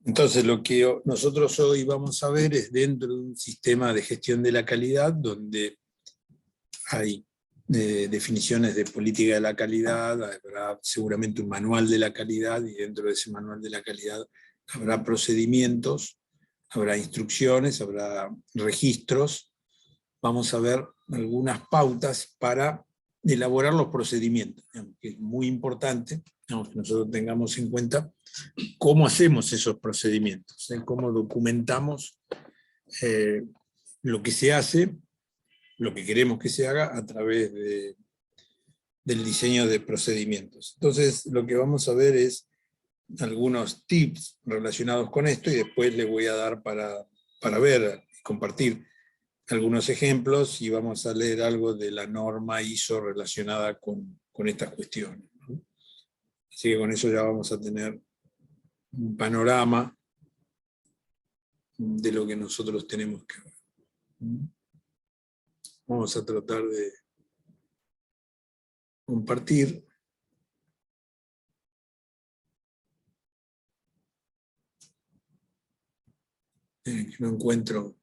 Entonces, lo que nosotros hoy vamos a ver es dentro de un sistema de gestión de la calidad donde hay definiciones de política de la calidad, habrá seguramente un manual de la calidad y dentro de ese manual de la calidad habrá procedimientos, habrá instrucciones, habrá registros. Vamos a ver algunas pautas para elaborar los procedimientos, que es muy importante que nosotros tengamos en cuenta cómo hacemos esos procedimientos, cómo documentamos lo que se hace, lo que queremos que se haga a través del diseño de procedimientos. Entonces, lo que vamos a ver es algunos tips relacionados con esto y después les voy a dar para ver y compartir algunos ejemplos y vamos a leer algo de la norma ISO relacionada con estas cuestiones, ¿no? Así que con eso ya vamos a tener un panorama de lo que nosotros tenemos que ver. Vamos a tratar de compartir. Que no encuentro,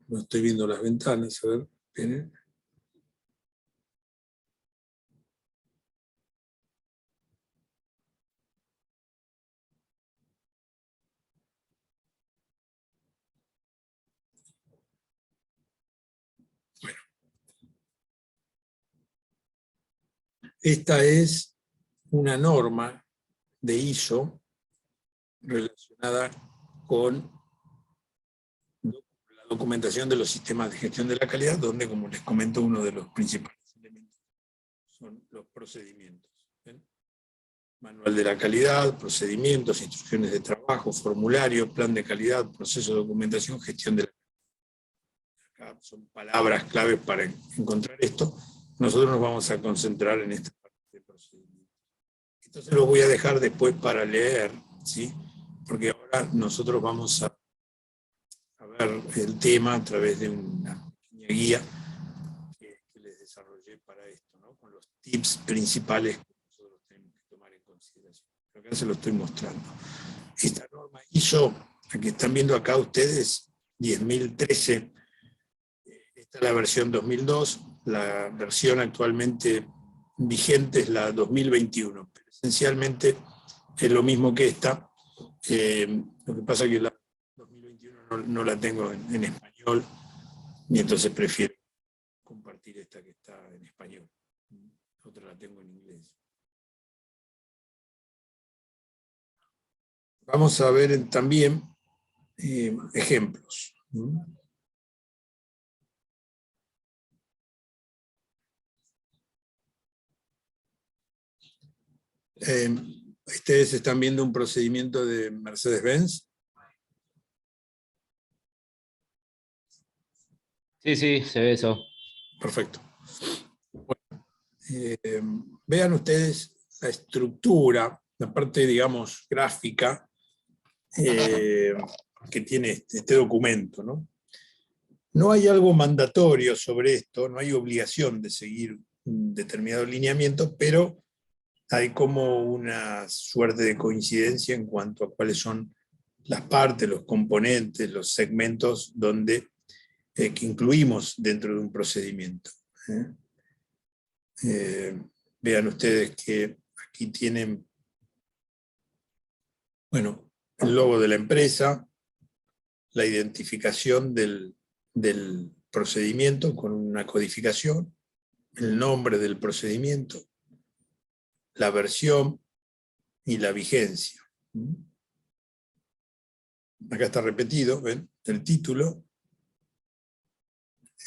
no estoy viendo las ventanas, a ver, esperen. Bueno, esta es una norma de ISO relacionada con la documentación de los sistemas de gestión de la calidad, donde, como les comento, uno de los principales elementos son los procedimientos. ¿Ven? Manual de la calidad, procedimientos, instrucciones de trabajo, formulario, plan de calidad, proceso de documentación, gestión de la calidad. Acá son palabras claves para encontrar esto. Nosotros nos vamos a concentrar en esta parte de procedimientos. Esto se lo voy a dejar después para leer, ¿sí? Porque ahora nosotros vamos a ver el tema a través de una pequeña guía que les desarrollé para esto, ¿no? Con los tips principales que nosotros tenemos que tomar en consideración. Acá se lo estoy mostrando. Esta norma ISO, la que están viendo acá ustedes, 10.013, esta es la versión 2002, la versión actualmente vigente es la 2021, pero esencialmente es lo mismo que esta. Lo que pasa es que la 2021 no la tengo en español, y entonces prefiero compartir esta que está en español. Otra la tengo en inglés. Vamos a ver también ejemplos. Ustedes están viendo un procedimiento de Mercedes-Benz. Sí, se ve eso. Perfecto. Bueno, vean ustedes la estructura, la parte, digamos, gráfica que tiene este documento, ¿no? No hay algo mandatorio sobre esto, no hay obligación de seguir un determinado lineamiento, pero hay como una suerte de coincidencia en cuanto a cuáles son las partes, los componentes, los segmentos donde, que incluimos dentro de un procedimiento. Vean ustedes que aquí tienen, bueno, el logo de la empresa, la identificación del procedimiento con una codificación, el nombre del procedimiento, la versión y la vigencia. Acá está repetido, ¿ven? El título,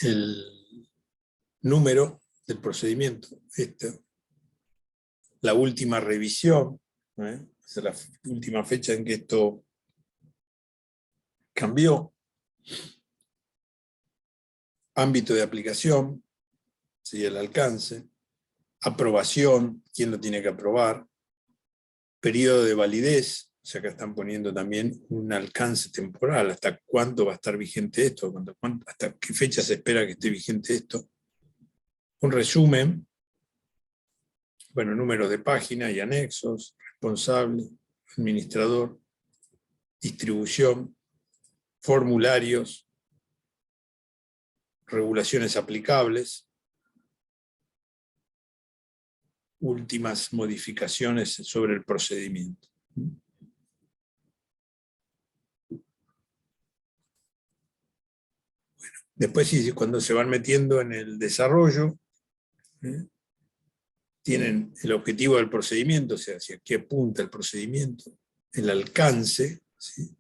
el número del procedimiento, la última revisión, esa es la última fecha en que esto cambió, ámbito de aplicación, ¿sí? El alcance, aprobación, quién lo tiene que aprobar, periodo de validez, o sea que están poniendo también un alcance temporal, hasta cuánto va a estar vigente esto, hasta qué fecha se espera que esté vigente esto, un resumen, bueno, números de página y anexos, responsable, administrador, distribución, formularios, regulaciones aplicables, últimas modificaciones sobre el procedimiento. Después, sí, cuando se van metiendo en el desarrollo, tienen el objetivo del procedimiento, o sea, hacia qué apunta el procedimiento, el alcance, ¿sí?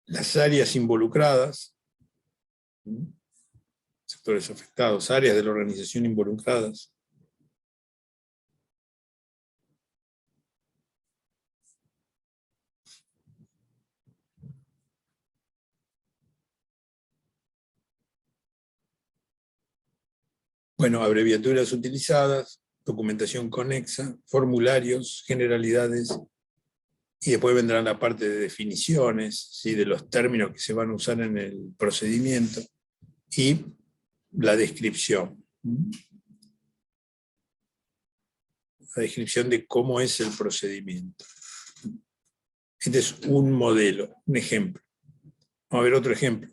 Las áreas involucradas, sectores afectados, áreas de la organización involucradas. Bueno, abreviaturas utilizadas, documentación conexa, formularios, generalidades, y después vendrá la parte de definiciones, ¿sí? De los términos que se van a usar en el procedimiento, y la descripción. La descripción de cómo es el procedimiento. Este es un modelo, un ejemplo. Vamos a ver otro ejemplo.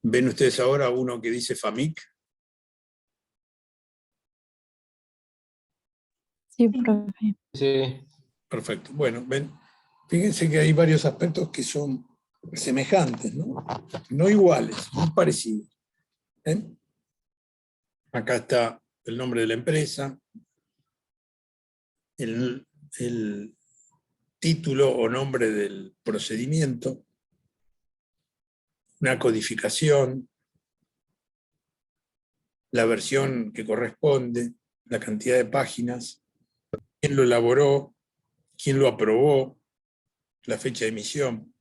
¿Ven ustedes ahora uno que dice FAMIC? Sí, profe. Sí. Perfecto. Bueno, ven, fíjense que hay varios aspectos que son semejantes, ¿no? No iguales, muy parecidos. ¿Ven? Acá está el nombre de la empresa, el título o nombre del procedimiento, una codificación, la versión que corresponde, la cantidad de páginas, quién lo elaboró, quién lo aprobó, la fecha de emisión.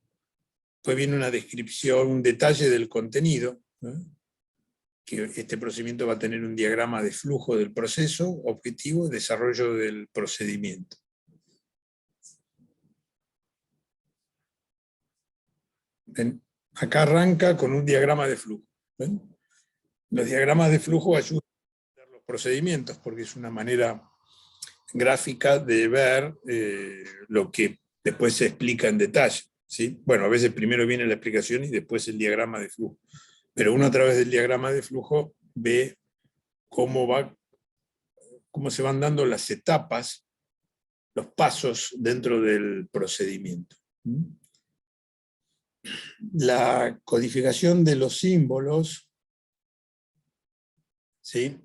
Después viene una descripción, un detalle del contenido, ¿no? Que este procedimiento va a tener un diagrama de flujo del proceso, objetivo y desarrollo del procedimiento. ¿Ven? Acá arranca con un diagrama de flujo. ¿Ven? Los diagramas de flujo ayudan a entender los procedimientos porque es una manera gráfica de ver lo que después se explica en detalle, ¿sí? Bueno, a veces primero viene la explicación y después el diagrama de flujo. Pero uno a través del diagrama de flujo ve cómo se van dando las etapas, los pasos dentro del procedimiento. La codificación de los símbolos, ¿sí?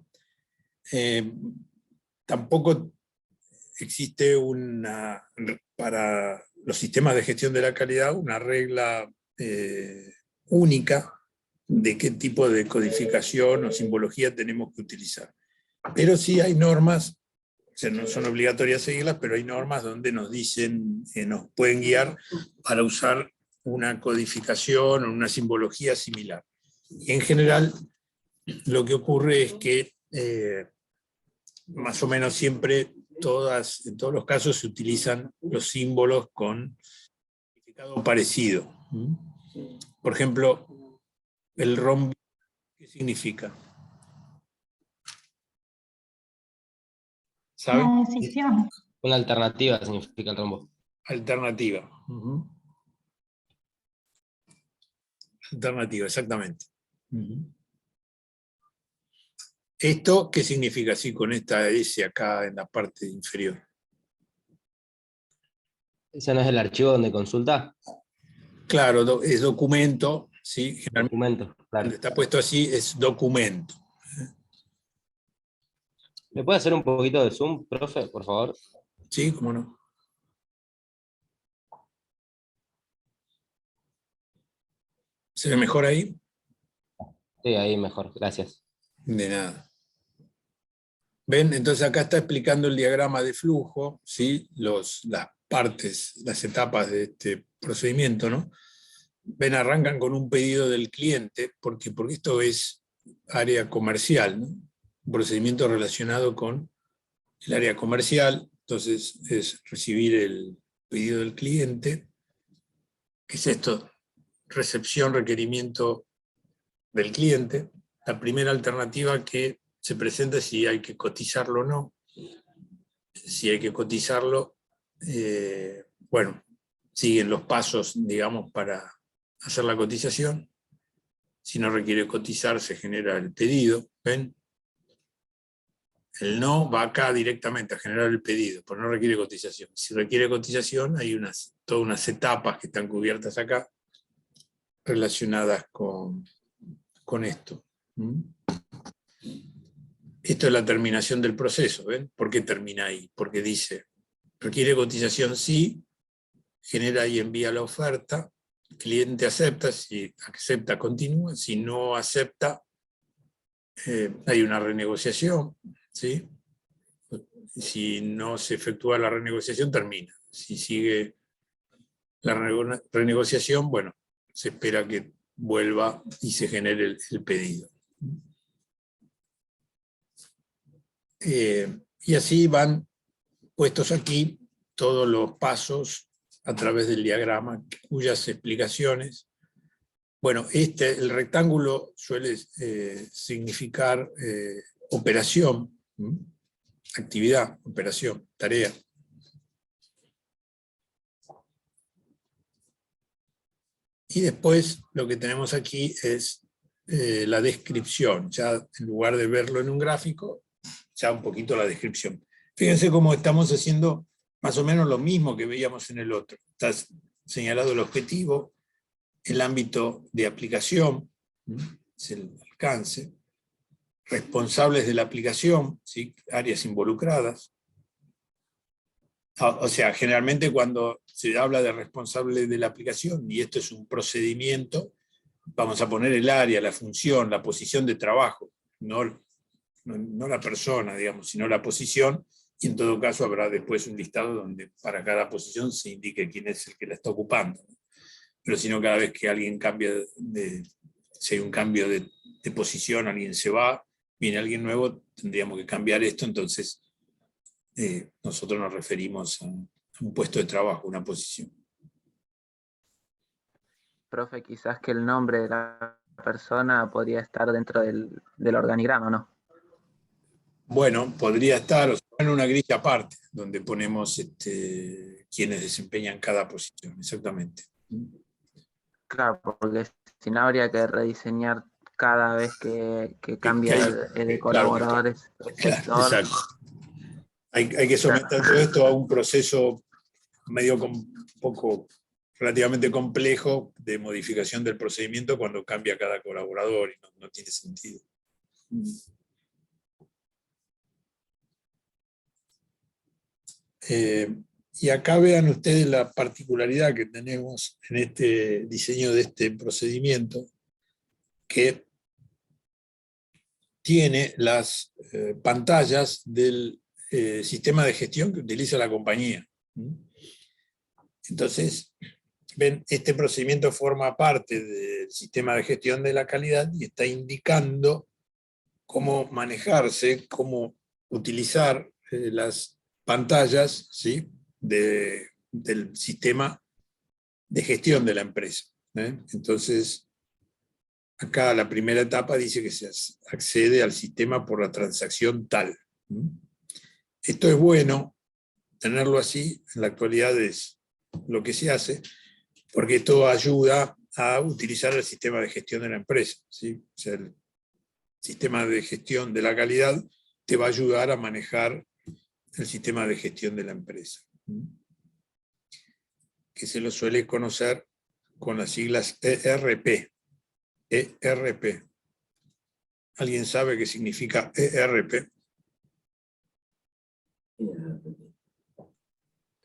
Tampoco existe para los sistemas de gestión de la calidad una regla única de qué tipo de codificación o simbología tenemos que utilizar. Pero sí hay normas, o sea, no son obligatorias seguirlas, pero hay normas donde nos dicen, nos pueden guiar para usar una codificación o una simbología similar. Y en general, lo que ocurre es que más o menos siempre, en todos los casos, se utilizan los símbolos con significado parecido. Por ejemplo, el rombo, ¿qué significa? ¿Saben? Una decisión. Una alternativa significa el rombo. Alternativa. Alternativa, exactamente. ¿Esto qué significa así con esta S acá en la parte inferior? ¿Ese no es el archivo donde consulta? Claro, es documento, ¿sí? Generalmente Documento, claro. donde está puesto así es documento. ¿Me puede hacer un poquito de zoom, profe, por favor? Sí, cómo no. ¿Se ve mejor ahí? Sí, ahí mejor, gracias. De nada. ¿Ven? Entonces acá está explicando el diagrama de flujo, ¿sí? Las partes, las etapas de este procedimiento, ¿no? Ven, arrancan con un pedido del cliente, porque esto es área comercial, ¿no? Un procedimiento relacionado con el área comercial, entonces es recibir el pedido del cliente. ¿Qué es esto? Recepción, requerimiento del cliente. la primera alternativa que se presenta es si hay que cotizarlo o no. Si hay que cotizarlo, bueno, siguen los pasos, digamos, para hacer la cotización. Si no requiere cotizar, se genera el pedido, ¿ven? El no va acá directamente a generar el pedido, pero no requiere cotización. Si requiere cotización, hay todas unas etapas que están cubiertas acá relacionadas con esto. Esto es la terminación del proceso, ¿ven? ¿Por qué termina ahí? Porque dice, requiere cotización sí, genera y envía la oferta, el cliente acepta, si acepta continúa, si no acepta, hay una renegociación, ¿sí? Si no se efectúa la renegociación, termina. Si sigue la renegociación, bueno, se espera que vuelva y se genere el pedido. Y así van puestos aquí todos los pasos a través del diagrama, cuyas explicaciones, bueno, el rectángulo suele significar operación, actividad, operación, tarea. Y después lo que tenemos aquí es la descripción, ya en lugar de verlo en un gráfico, ya un poquito la descripción. Fíjense cómo estamos haciendo más o menos lo mismo que veíamos en el otro. Está señalado el objetivo, el ámbito de aplicación, es el alcance, responsables de la aplicación, ¿sí? Áreas involucradas. O sea, generalmente cuando se habla de responsable de la aplicación, y esto es un procedimiento, vamos a poner el área, la función, la posición de trabajo, no la persona, digamos, sino la posición, y en todo caso habrá después un listado donde para cada posición se indique quién es el que la está ocupando. Pero si no, cada vez que alguien cambia si hay un cambio de posición, alguien se va, viene alguien nuevo, tendríamos que cambiar esto, entonces nosotros nos referimos a un puesto de trabajo, una posición. Profe, quizás que el nombre de la persona podría estar dentro del organigrama, ¿no? Bueno, podría estar en una grilla aparte, donde ponemos quienes desempeñan cada posición, exactamente. Claro, porque si no habría que rediseñar cada vez que cambia de colaboradores el sector. Claro, exacto. Hay que someter todo esto a un proceso medio relativamente complejo de modificación del procedimiento cuando cambia cada colaborador y no tiene sentido. Y acá vean ustedes la particularidad que tenemos en este diseño de este procedimiento, que tiene las pantallas del sistema de gestión que utiliza la compañía. Entonces, ven, este procedimiento forma parte del sistema de gestión de la calidad y está indicando cómo manejarse, cómo utilizar las pantallas, ¿sí? del sistema de gestión de la empresa. Entonces, acá la primera etapa dice que se accede al sistema por la transacción tal. Esto es bueno, tenerlo así, en la actualidad es lo que se hace, porque esto ayuda a utilizar el sistema de gestión de la empresa, ¿sí? O sea, el sistema de gestión de la calidad te va a ayudar a manejar el sistema de gestión de la empresa, que se lo suele conocer con las siglas ERP. ERP. ¿Alguien sabe qué significa ERP?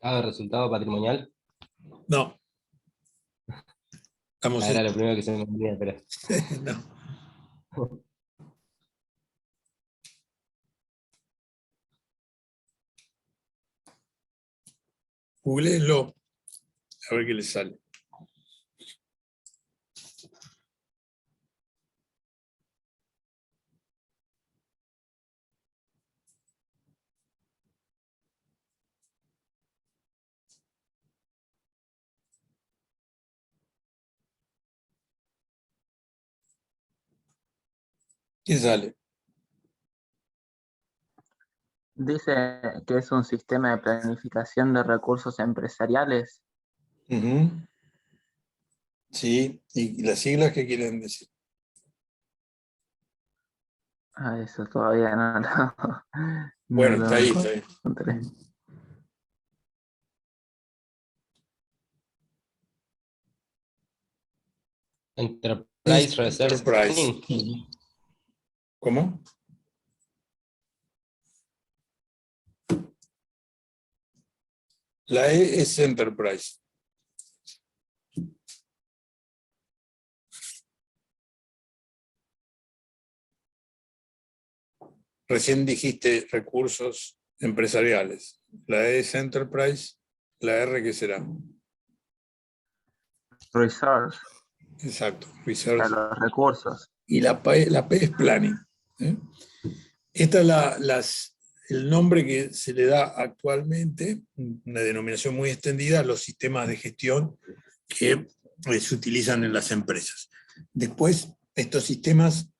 ¿Cada resultado patrimonial? No. Era lo primero que se me olvidó, pero... No. Googleenlo, a ver qué les sale. ¿Qué sale? Dice que es un sistema de planificación de recursos empresariales. Ujú. Sí, ¿y las siglas qué quieren decir? Eso todavía no Bueno, lo está ahí, está ahí. encontré. Enterprise Research Enterprise. Planning. ¿Cómo? La E es Enterprise. Recién dijiste recursos empresariales. La E es Enterprise. La R, ¿qué será? Research, Exacto, a Research. los recursos. Y la P es Planning. ¿eh? Esta es el nombre que se le da actualmente, una denominación muy extendida, a los sistemas de gestión que se utilizan en las empresas. Después, estos sistemas,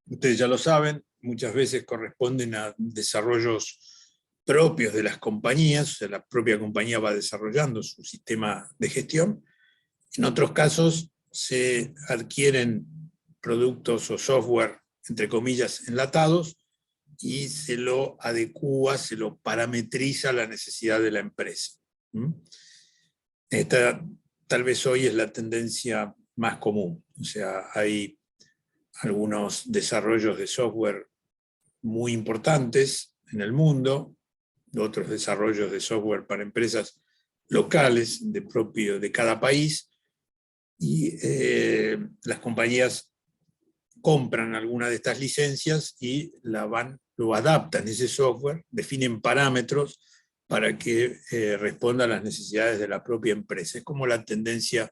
ustedes ya lo saben, muchas veces corresponden a desarrollos propios de las compañías, o sea, la propia compañía va desarrollando su sistema de gestión. En otros casos se adquieren productos o software, entre comillas, enlatados, y se lo adecúa, se lo parametriza a la necesidad de la empresa. Esta tal vez hoy es la tendencia más común. O sea, hay algunos desarrollos de software muy importantes en el mundo, otros desarrollos de software para empresas locales de cada país, y las compañías compran alguna de estas licencias y lo adaptan, ese software, definen parámetros para que responda a las necesidades de la propia empresa. Es como la tendencia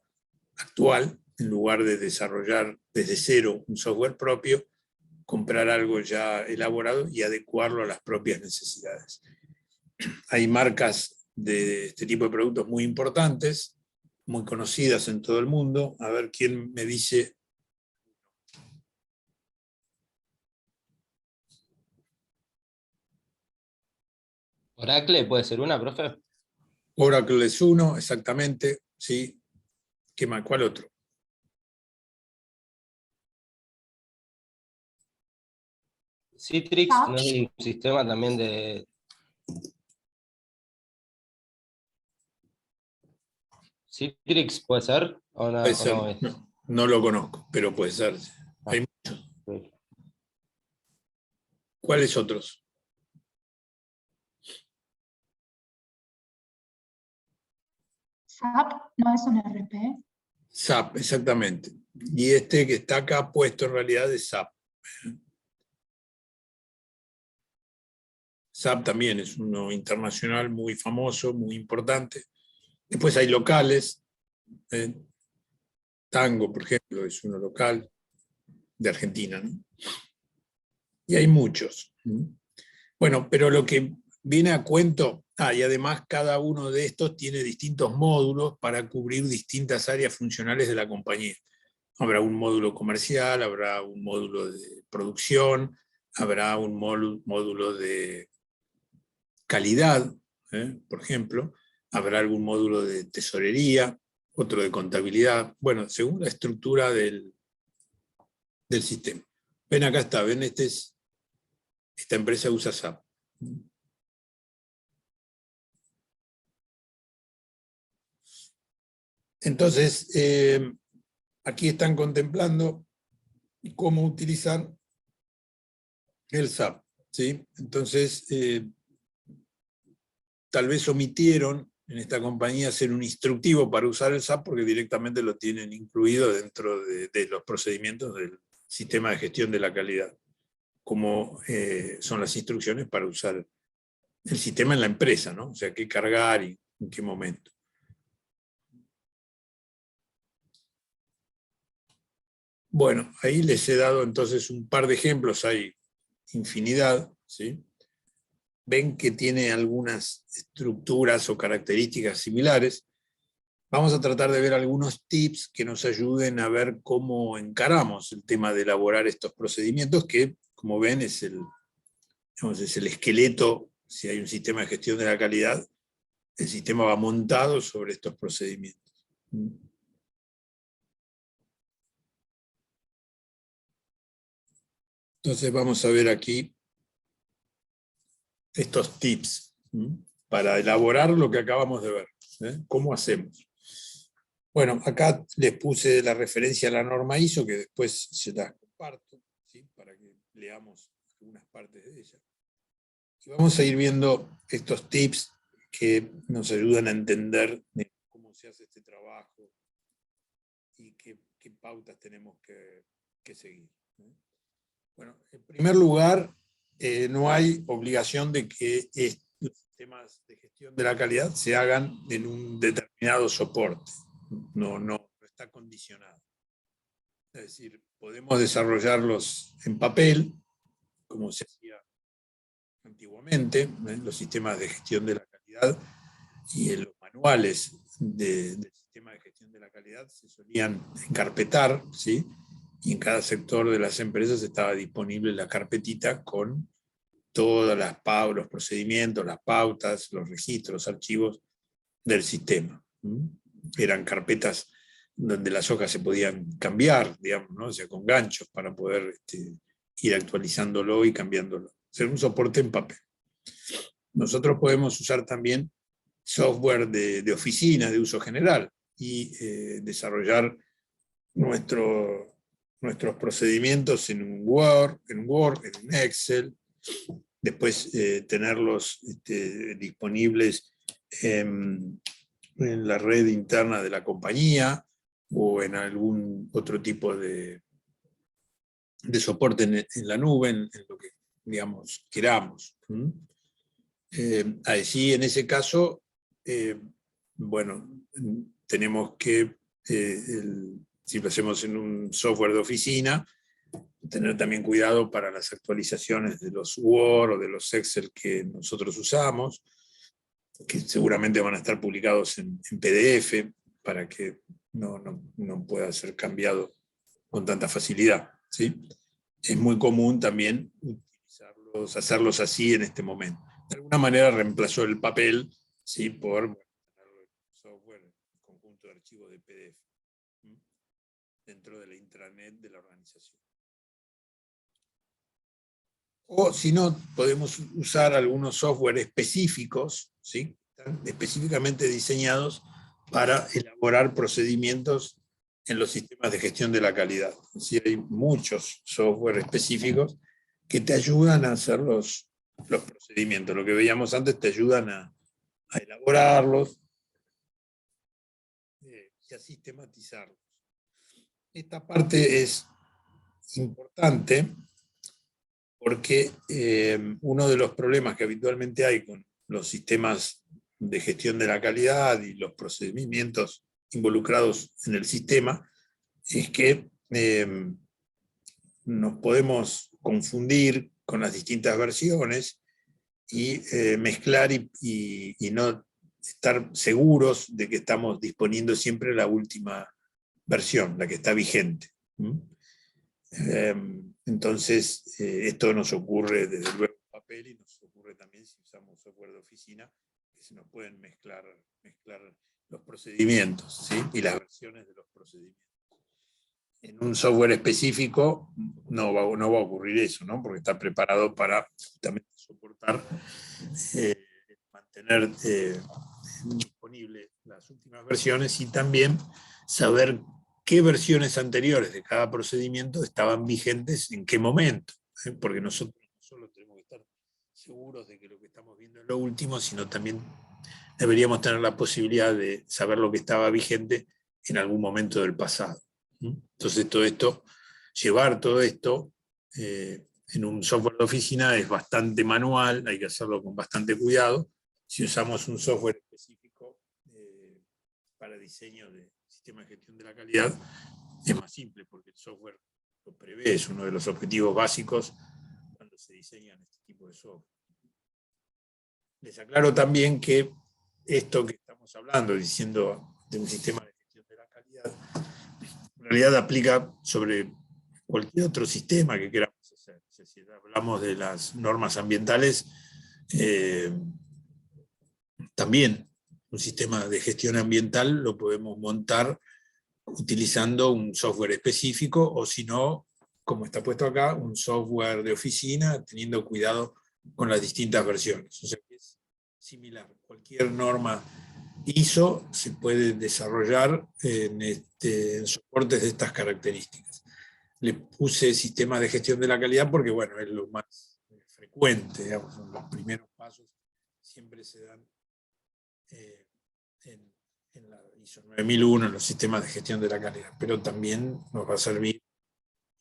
actual, en lugar de desarrollar desde cero un software propio, comprar algo ya elaborado y adecuarlo a las propias necesidades. Hay marcas de este tipo de productos muy importantes, muy conocidas en todo el mundo. A ver quién me dice. Oracle puede ser una, profe. Oracle es uno, exactamente, ¿sí? ¿Qué más? ¿Cuál otro? Citrix no es un sistema también de... Citrix puede ser o no, Puede ser, no es. no lo conozco, pero puede ser. Ah, Hay sí. ¿Cuáles otros? SAP no es un RP. SAP, exactamente. Y este que está acá puesto en realidad es SAP. SAP también es uno internacional muy famoso, muy importante. Después hay locales. Tango, por ejemplo, es uno local de Argentina, ¿no? Y hay muchos. Bueno, pero lo que viene a cuento, y además cada uno de estos tiene distintos módulos para cubrir distintas áreas funcionales de la compañía. Habrá un módulo comercial, habrá un módulo de producción, habrá un módulo de calidad, por ejemplo, habrá algún módulo de tesorería, otro de contabilidad, bueno, según la estructura del sistema. Ven, acá está, ven, esta empresa usa SAP. Entonces, aquí están contemplando cómo utilizar el SAP, ¿sí? Entonces, tal vez omitieron en esta compañía hacer un instructivo para usar el SAP porque directamente lo tienen incluido dentro de los procedimientos del sistema de gestión de la calidad, como son las instrucciones para usar el sistema en la empresa, ¿no? O sea, qué cargar y en qué momento. Bueno, ahí les he dado entonces un par de ejemplos, hay infinidad, ¿sí? Ven que tiene algunas estructuras o características similares. vamos a tratar de ver algunos tips que nos ayuden a ver cómo encaramos el tema de elaborar estos procedimientos, que, como ven, es el esqueleto. Si hay un sistema de gestión de la calidad, el sistema va montado sobre estos procedimientos. Entonces vamos a ver aquí estos tips para elaborar lo que acabamos de ver. ¿Cómo hacemos? Bueno, acá les puse la referencia a la norma ISO, que después se las comparto, ¿sí? Para que leamos algunas partes de ella. Y vamos a ir viendo estos tips que nos ayudan a entender cómo se hace este trabajo y qué pautas tenemos que seguir. Bueno, en primer lugar, no hay obligación de que los sistemas de gestión de la calidad se hagan en un determinado soporte. No está condicionado. Es decir, podemos desarrollarlos en papel, como se hacía antiguamente, los sistemas de gestión de la calidad y en los manuales del sistema de gestión de la calidad se solían encarpetar, ¿sí? Y en cada sector de las empresas estaba disponible la carpetita con todas los procedimientos, las pautas, los registros, los archivos del sistema. Eran carpetas donde las hojas se podían cambiar, digamos, ¿no? O sea, con ganchos para poder ir actualizándolo y cambiándolo. Ser un soporte en papel. Nosotros podemos usar también software de oficina, de uso general, y desarrollar nuestros procedimientos en un Word, en un Excel, después tenerlos disponibles en la red interna de la compañía o en algún otro tipo de soporte en la nube, en lo que, digamos, queramos. Así, en ese caso, bueno, tenemos que, si lo hacemos en un software de oficina, tener también cuidado para las actualizaciones de los Word o de los Excel que nosotros usamos, que seguramente van a estar publicados en PDF para que no pueda ser cambiado con tanta facilidad, ¿sí? Es muy común también hacerlos así en este momento. De alguna manera reemplazó el papel, ¿sí? Por el software, el conjunto de archivos de PDF, dentro de la intranet de la organización. O si no, podemos usar algunos software específicos, ¿sí? Están específicamente diseñados para elaborar procedimientos en los sistemas de gestión de la calidad. Es decir, hay muchos software específicos que te ayudan a hacer los procedimientos. Lo que veíamos antes, te ayudan a elaborarlos y a sistematizarlos. Esta parte es importante porque uno de los problemas que habitualmente hay con los sistemas de gestión de la calidad y los procedimientos involucrados en el sistema es que nos podemos confundir con las distintas versiones y mezclar y no estar seguros de que estamos disponiendo siempre la última versión, la que está vigente. Entonces, esto nos ocurre desde luego en papel y nos ocurre también si usamos software de oficina, que se nos pueden mezclar los procedimientos, ¿sí? Y las versiones de los procedimientos. En un software específico no va a ocurrir eso, ¿no? Porque está preparado para justamente soportar, mantener disponibles las últimas versiones y también saber qué versiones anteriores de cada procedimiento estaban vigentes en qué momento, porque nosotros no solo tenemos que estar seguros de que lo que estamos viendo es lo último, sino también deberíamos tener la posibilidad de saber lo que estaba vigente en algún momento del pasado. Entonces llevar todo esto en un software de oficina es bastante manual, hay que hacerlo con bastante cuidado. Si usamos un software específico para diseño de sistema de gestión de la calidad, es más simple porque el software lo prevé, es uno de los objetivos básicos cuando se diseñan este tipo de software. Les aclaro también que esto que estamos estamos hablando, diciendo de un sistema de gestión de la calidad, en realidad aplica sobre cualquier otro sistema que queramos hacer. Es decir, hablamos de las normas ambientales, también un sistema de gestión ambiental lo podemos montar utilizando un software específico, o si no, como está puesto acá, un software de oficina, teniendo cuidado con las distintas versiones. O sea que es similar. Cualquier norma ISO se puede desarrollar en soportes de estas características. Le puse sistema de gestión de la calidad porque, bueno, es lo más frecuente, digamos, los primeros pasos siempre se dan en la ISO 9001, en los sistemas de gestión de la calidad, pero también nos va a servir,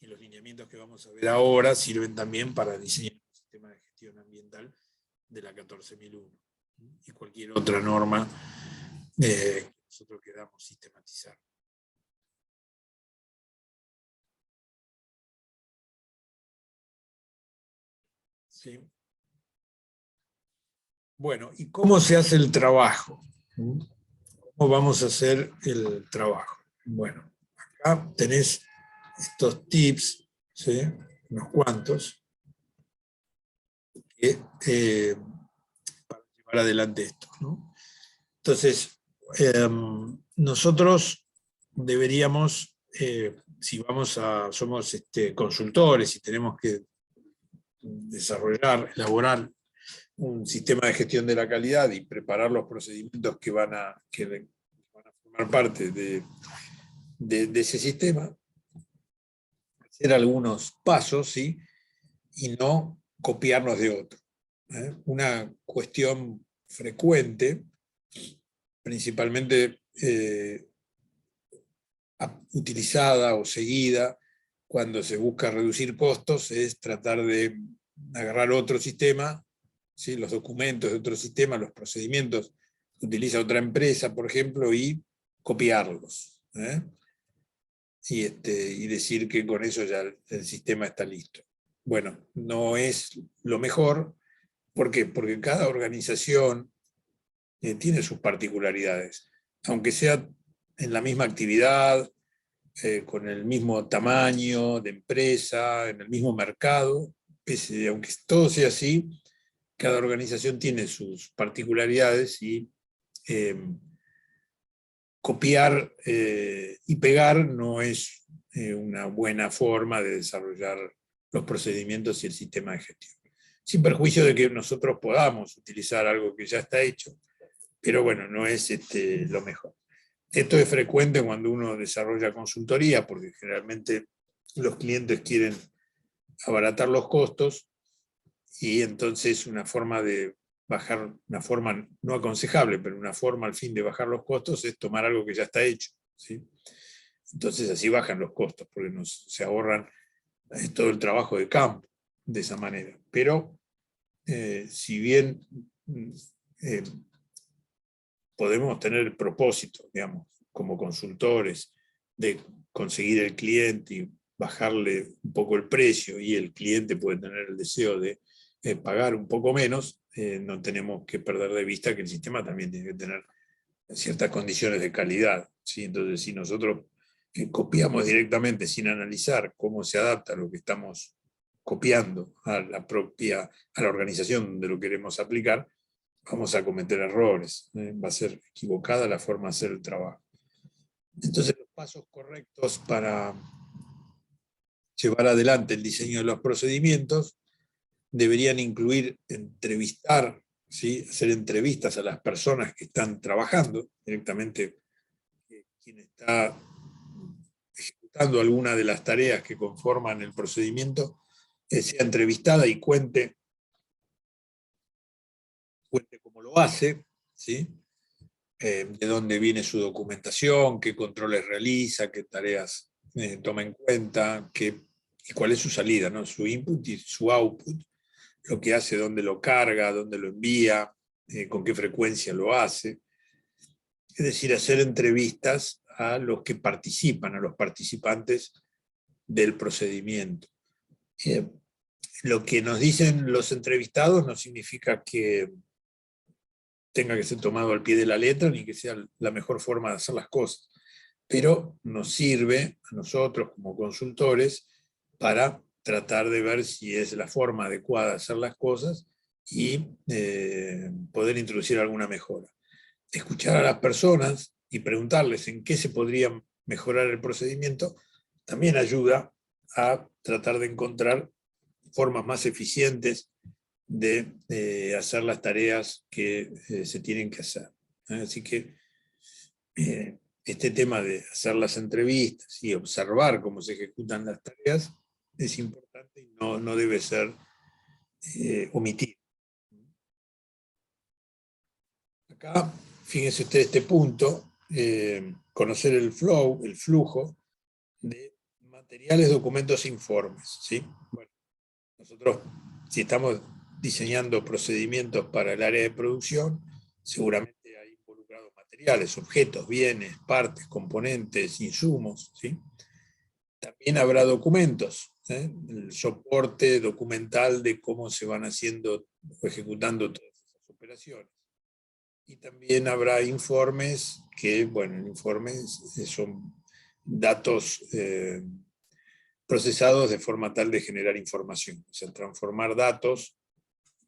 y los lineamientos que vamos a ver ahora sirven también para diseñar un sistema de gestión ambiental de la 14001 y cualquier otra norma que nosotros queramos sistematizar. ¿Sí? Bueno, ¿y cómo se hace el trabajo? ¿Cómo vamos a hacer el trabajo? Bueno, acá tenés estos tips, ¿sí? Unos cuantos, para llevar adelante esto, ¿no? Entonces, nosotros deberíamos, si somos consultores y tenemos que desarrollar, elaborar un sistema de gestión de la calidad y preparar los procedimientos que van a formar parte de ese sistema, hacer algunos pasos, ¿sí? Y no copiarnos de otro. Una cuestión frecuente, principalmente utilizada o seguida cuando se busca reducir costos, es tratar de agarrar otro sistema, ¿sí? Los documentos de otro sistema, los procedimientos que utiliza otra empresa, por ejemplo, y copiarlos. Y decir que con eso ya el sistema está listo. Bueno, no es lo mejor. ¿Por qué? Porque cada organización tiene sus particularidades. Aunque sea en la misma actividad, con el mismo tamaño de empresa, en el mismo mercado, aunque todo sea así, cada organización tiene sus particularidades y copiar y pegar no es una buena forma de desarrollar los procedimientos y el sistema de gestión. Sin perjuicio de que nosotros podamos utilizar algo que ya está hecho, pero bueno, no es lo mejor. Esto es frecuente cuando uno desarrolla consultoría, porque generalmente los clientes quieren abaratar los costos, y entonces una forma de bajar, una forma no aconsejable, pero una forma al fin de bajar los costos es tomar algo que ya está hecho, ¿sí? Entonces así bajan los costos, porque se ahorran todo el trabajo de campo de esa manera. Pero si bien podemos tener el propósito, digamos, como consultores, de conseguir el cliente y bajarle un poco el precio, y el cliente puede tener el deseo de pagar un poco menos, no tenemos que perder de vista que el sistema también tiene que tener ciertas condiciones de calidad, ¿sí? Entonces, si nosotros copiamos directamente sin analizar cómo se adapta lo que estamos copiando a la organización donde lo queremos aplicar, vamos a cometer errores, va a ser equivocada la forma de hacer el trabajo. Entonces, los pasos correctos para llevar adelante el diseño de los procedimientos deberían incluir entrevistar, ¿sí? Hacer entrevistas a las personas que están trabajando, directamente quien está ejecutando alguna de las tareas que conforman el procedimiento, sea entrevistada y cuente cómo lo hace, ¿sí? De dónde viene su documentación, qué controles realiza, qué tareas toma en cuenta, y cuál es su salida, ¿no? Su input y su output, lo que hace, dónde lo carga, dónde lo envía, con qué frecuencia lo hace. Es decir, hacer entrevistas a los que participan, a los participantes del procedimiento. Lo que nos dicen los entrevistados no significa que tenga que ser tomado al pie de la letra, ni que sea la mejor forma de hacer las cosas. Pero nos sirve a nosotros como consultores para tratar de ver si es la forma adecuada de hacer las cosas y poder introducir alguna mejora. Escuchar a las personas y preguntarles en qué se podría mejorar el procedimiento también ayuda a tratar de encontrar formas más eficientes de hacer las tareas que se tienen que hacer. Así que este tema de hacer las entrevistas y observar cómo se ejecutan las tareas es importante y no debe ser omitido. Acá, fíjense ustedes este punto, conocer el flow, el flujo de materiales, documentos e informes. ¿Sí? Bueno, nosotros, si estamos diseñando procedimientos para el área de producción, seguramente hay involucrados materiales, objetos, bienes, partes, componentes, insumos. ¿Sí? También habrá documentos, el soporte documental de cómo se van haciendo o ejecutando todas esas operaciones. Y también habrá informes que, bueno, informes son datos procesados de forma tal de generar información, o sea, transformar datos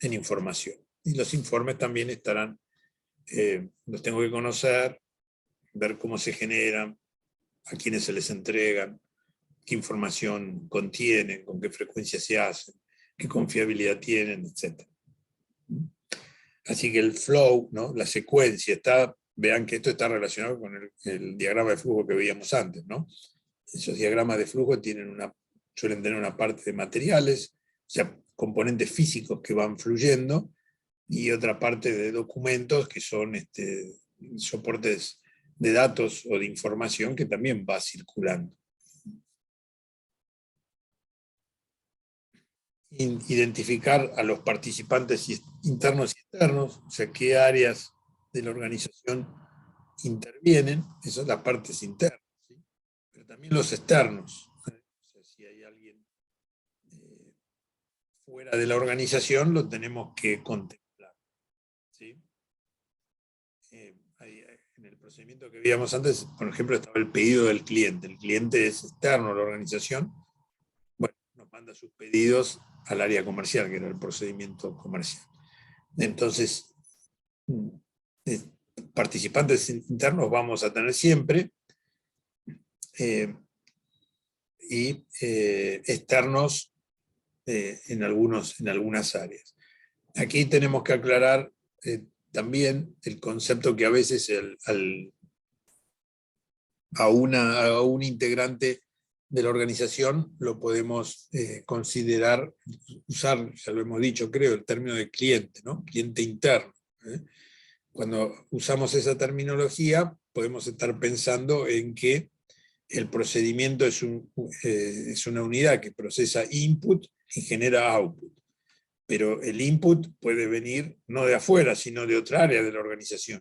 en información. Y los informes también estarán, los tengo que conocer, ver cómo se generan, a quiénes se les entregan, qué información contienen, con qué frecuencia se hacen, qué confiabilidad tienen, etc. Así que el flow, ¿no? La secuencia, vean que esto está relacionado con el diagrama de flujo que veíamos antes, ¿no? Esos diagramas de flujo suelen tener una parte de materiales, o sea, componentes físicos que van fluyendo, y otra parte de documentos que son soportes de datos o de información que también va circulando. Identificar a los participantes internos y externos, o sea, qué áreas de la organización intervienen, esas son las partes internas, ¿sí? Pero también los externos, o sea, si hay alguien fuera de la organización, lo tenemos que contemplar, ¿sí? En el procedimiento que veíamos antes, por ejemplo, estaba el pedido del cliente. El cliente es externo a la organización, bueno, nos manda sus pedidos al área comercial, que era el procedimiento comercial. Entonces, participantes internos vamos a tener siempre, y externos en algunas áreas. Aquí tenemos que aclarar también el concepto que a veces a un integrante de la organización lo podemos considerar, usar, ya lo hemos dicho, creo, el término de cliente, ¿no? Cliente interno. Cuando usamos esa terminología, podemos estar pensando en que el procedimiento es una unidad que procesa input y genera output. Pero el input puede venir no de afuera, sino de otra área de la organización.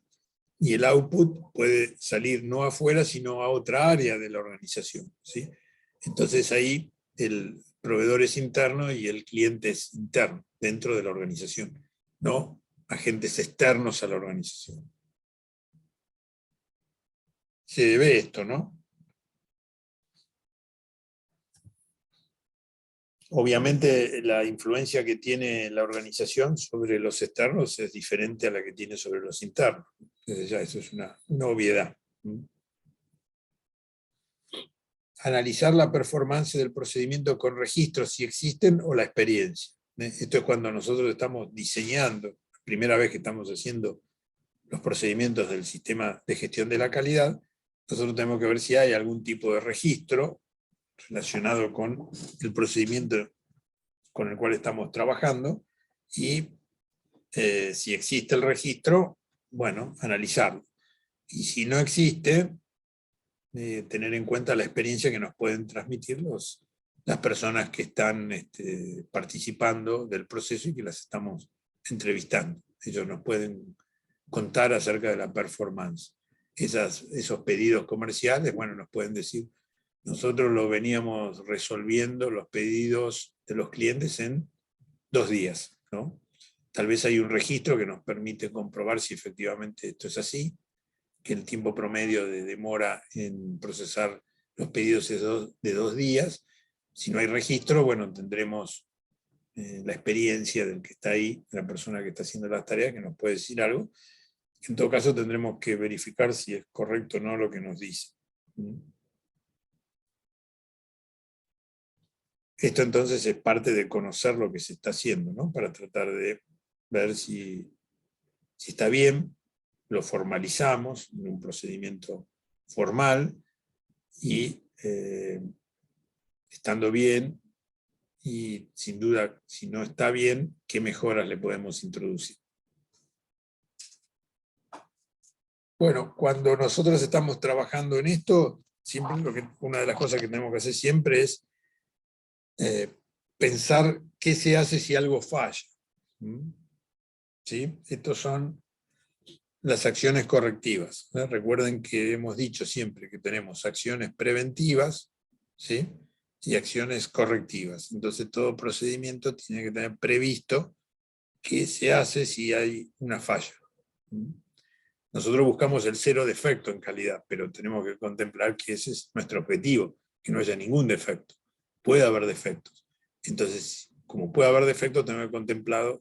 Y el output puede salir no afuera, sino a otra área de la organización, ¿sí? Entonces ahí el proveedor es interno y el cliente es interno dentro de la organización, no agentes externos a la organización. Se ve esto, ¿no? Obviamente la influencia que tiene la organización sobre los externos es diferente a la que tiene sobre los internos. Entonces ya eso es una obviedad. Analizar la performance del procedimiento con registros, si existen, o la experiencia. Esto es cuando nosotros estamos diseñando, la primera vez que estamos haciendo los procedimientos del sistema de gestión de la calidad, nosotros tenemos que ver si hay algún tipo de registro relacionado con el procedimiento con el cual estamos trabajando, y si existe el registro, bueno, analizarlo. Y si no existe, tener en cuenta la experiencia que nos pueden transmitir las personas que están participando del proceso y que las estamos entrevistando. Ellos nos pueden contar acerca de la performance. Esos pedidos comerciales, bueno, nos pueden decir, nosotros lo veníamos resolviendo, los pedidos de los clientes, en 2 días, ¿no? Tal vez hay un registro que nos permite comprobar si efectivamente esto es así, que el tiempo promedio de demora en procesar los pedidos es de 2 días. Si no hay registro, bueno, tendremos la experiencia del que está ahí, de la persona que está haciendo las tareas, que nos puede decir algo. En todo caso, tendremos que verificar si es correcto o no lo que nos dice. Esto entonces es parte de conocer lo que se está haciendo, ¿no? Para tratar de ver si está bien, lo formalizamos en un procedimiento formal y estando bien, y sin duda, si no está bien, ¿qué mejoras le podemos introducir? Bueno, cuando nosotros estamos trabajando en esto, siempre una de las cosas que tenemos que hacer siempre es pensar qué se hace si algo falla. ¿Sí? Estos son las acciones correctivas. Recuerden que hemos dicho siempre que tenemos acciones preventivas, ¿sí? Y acciones correctivas. Entonces todo procedimiento tiene que tener previsto qué se hace si hay una falla. Nosotros buscamos el 0 defecto en calidad, pero tenemos que contemplar que ese es nuestro objetivo, que no haya ningún defecto. Puede haber defectos. Entonces, como puede haber defectos, tenemos que contemplar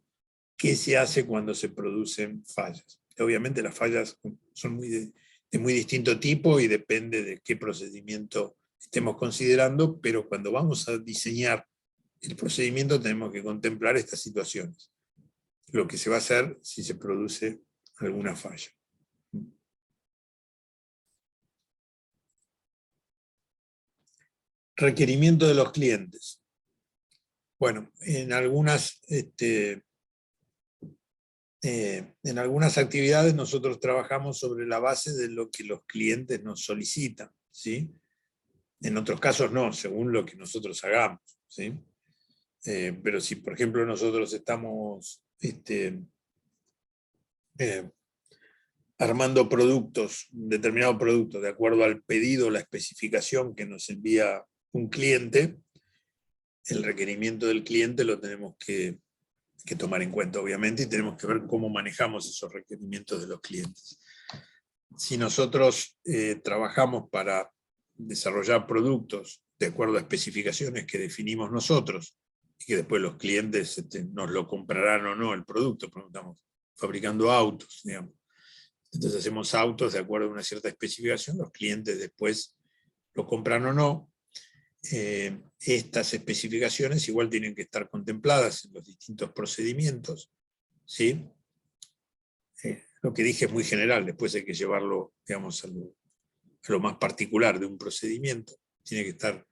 qué se hace cuando se producen fallas. Obviamente las fallas son de muy distinto tipo y depende de qué procedimiento estemos considerando, pero cuando vamos a diseñar el procedimiento tenemos que contemplar estas situaciones. Lo que se va a hacer si se produce alguna falla. Requerimiento de los clientes. Bueno, en algunas actividades nosotros trabajamos sobre la base de lo que los clientes nos solicitan, ¿sí? En otros casos no, según lo que nosotros hagamos, ¿sí? Pero si, por ejemplo, nosotros estamos armando productos, determinados productos, de acuerdo al pedido, la especificación que nos envía un cliente, el requerimiento del cliente lo tenemos que tomar en cuenta, obviamente, y tenemos que ver cómo manejamos esos requerimientos de los clientes. Si nosotros trabajamos para desarrollar productos de acuerdo a especificaciones que definimos nosotros, y que después los clientes nos lo comprarán o no el producto, porque estamos fabricando autos, digamos. Entonces hacemos autos de acuerdo a una cierta especificación, los clientes después lo compran o no. Estas especificaciones igual tienen que estar contempladas en los distintos procedimientos, ¿sí? Lo que dije es muy general, después hay que llevarlo, digamos, a lo más particular de un procedimiento. Tiene que estar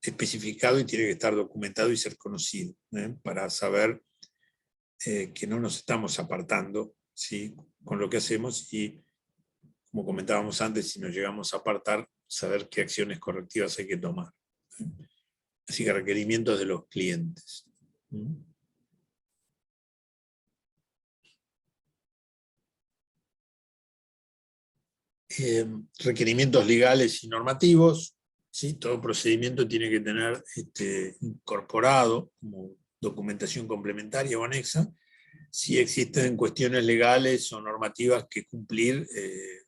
especificado y tiene que estar documentado y ser conocido, para saber que no nos estamos apartando, ¿sí? Con lo que hacemos y, como comentábamos antes, si nos llegamos a apartar, saber qué acciones correctivas hay que tomar. Así que requerimientos de los clientes. Requerimientos legales y normativos, ¿sí? Todo procedimiento tiene que tener incorporado como documentación complementaria o anexa, si existen cuestiones legales o normativas que cumplir